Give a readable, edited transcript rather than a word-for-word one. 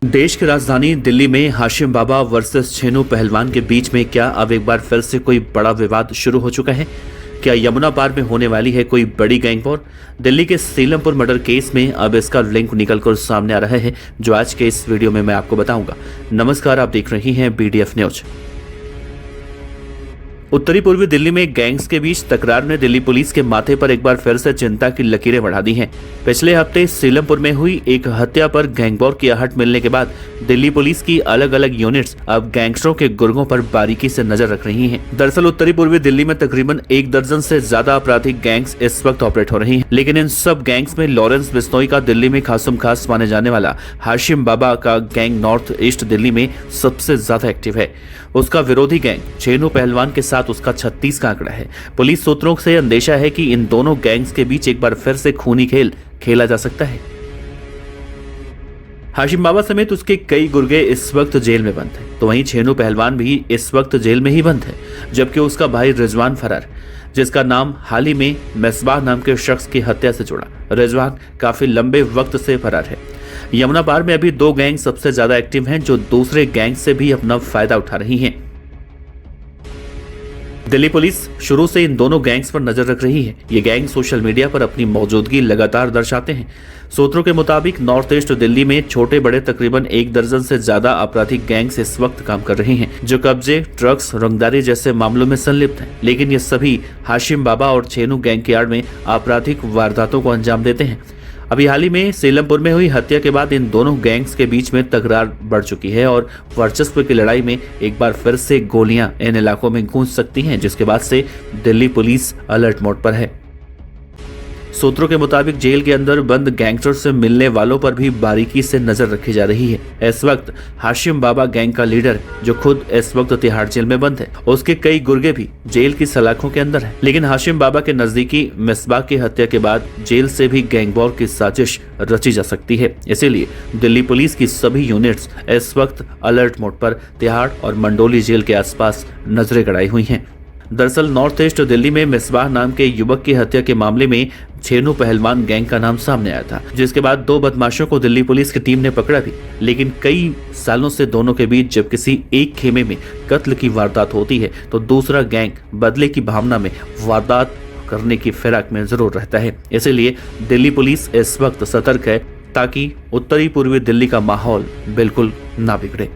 देश की राजधानी दिल्ली में हाशिम बाबा वर्सेस छेनू पहलवान के बीच में क्या अब एक बार फिर से कोई बड़ा विवाद शुरू हो चुका है? क्या यमुना पार में होने वाली है कोई बड़ी गैंग वॉर? दिल्ली के सीलमपुर मर्डर केस में अब इसका लिंक निकलकर सामने आ रहा है, जो आज के इस वीडियो में मैं आपको बताऊंगा। नमस्कार, आप देख रही हैं BDF न्यूज। उत्तरी पूर्वी दिल्ली में गैंग्स के बीच तकरार ने दिल्ली पुलिस के माथे पर एक बार फिर से चिंता की लकीरें बढ़ा दी हैं। पिछले हफ्ते सीलमपुर में हुई एक हत्या पर गैंगवॉर की आहट मिलने के बाद दिल्ली पुलिस की अलग अलग यूनिट्स अब गैंगस्टरों के गुर्गों पर बारीकी से नजर रख रही हैं। दरअसल उत्तरी पूर्वी दिल्ली में तकरीबन 1 दर्जन से ज्यादा आपराधिक गैंग्स इस वक्त ऑपरेट हो रही हैं, लेकिन इन सब गैंग्स में लॉरेंस बिश्नोई का दिल्ली में खासम खास माने जाने वाला हाशिम बाबा का गैंग नॉर्थ ईस्ट दिल्ली में सबसे ज्यादा एक्टिव है। उसका विरोधी गैंग छेनू पहलवान के साथ उसका 36 का आंकड़ा है। पुलिस सूत्रों से अंदेशा है कि इन दोनों गैंग्स के बीच एक बार फिर से खूनी खेल खेला जा सकता है। हाशिम बाबा समेत उसके कई गुर्गे इस वक्त जेल में बंद हैं, तो वहीं छेनू पहलवान भी इस वक्त जेल में ही बंद है, जबकि उसका भाई रिजवान फरार, जिसका नाम हाल ही में मिसबाह नाम के शख्स की हत्या से जुड़ा। रिजवान काफी लंबे वक्त से फरार है। यमुना पार में अभी 2 गैंग सबसे ज्यादा एक्टिव हैं, जो दूसरे गैंग से भी अपना फायदा उठा रही हैं। दिल्ली पुलिस शुरू से इन दोनों गैंग्स पर नजर रख रही है। ये गैंग सोशल मीडिया पर अपनी मौजूदगी लगातार दर्शाते हैं। सूत्रों के मुताबिक नॉर्थ ईस्ट दिल्ली में छोटे बड़े तकरीबन 1 दर्जन से ज्यादा आपराधिक गैंग्स इस वक्त काम कर रहे हैं, जो कब्जे, ड्रग्स, रंगदारी जैसे मामलों में संलिप्त हैं। लेकिन ये सभी हाशिम बाबा और छेनू गैंग की आड़ में आपराधिक वारदातों को अंजाम देते हैं। अभी हाल ही में सीलमपुर में हुई हत्या के बाद इन दोनों गैंग्स के बीच में तकरार बढ़ चुकी है और वर्चस्व की लड़ाई में एक बार फिर से गोलियां इन इलाकों में गूंज सकती हैं, जिसके बाद से दिल्ली पुलिस अलर्ट मोड पर है। सूत्रों के मुताबिक जेल के अंदर बंद गैंगस्टर से मिलने वालों पर भी बारीकी से नजर रखी जा रही है। इस वक्त हाशिम बाबा गैंग का लीडर, जो खुद इस वक्त तिहाड़ जेल में बंद है, उसके कई गुर्गे भी जेल की सलाखों के अंदर हैं। लेकिन हाशिम बाबा के नजदीकी मिसबाह की हत्या के बाद जेल से भी गैंगवॉर की साजिश रची जा सकती है। इसीलिए दिल्ली पुलिस की सभी यूनिट्स इस वक्त अलर्ट मोड पर तिहाड़ और मंडोली जेल के आसपास नजरें गड़ाई हुई हैं। दरअसल नॉर्थ ईस्ट दिल्ली में मिसबाह नाम के युवक की हत्या के मामले में छेनू पहलवान गैंग का नाम सामने आया था, जिसके बाद 2 बदमाशों को दिल्ली पुलिस की टीम ने पकड़ा भी। लेकिन कई सालों से दोनों के बीच जब किसी एक खेमे में कत्ल की वारदात होती है, तो दूसरा गैंग बदले की भावना में वारदात करने की फिराक में जरूर रहता है। इसीलिए दिल्ली पुलिस इस वक्त सतर्क है, ताकि उत्तरी पूर्वी दिल्ली का माहौल बिल्कुल ना बिगड़े।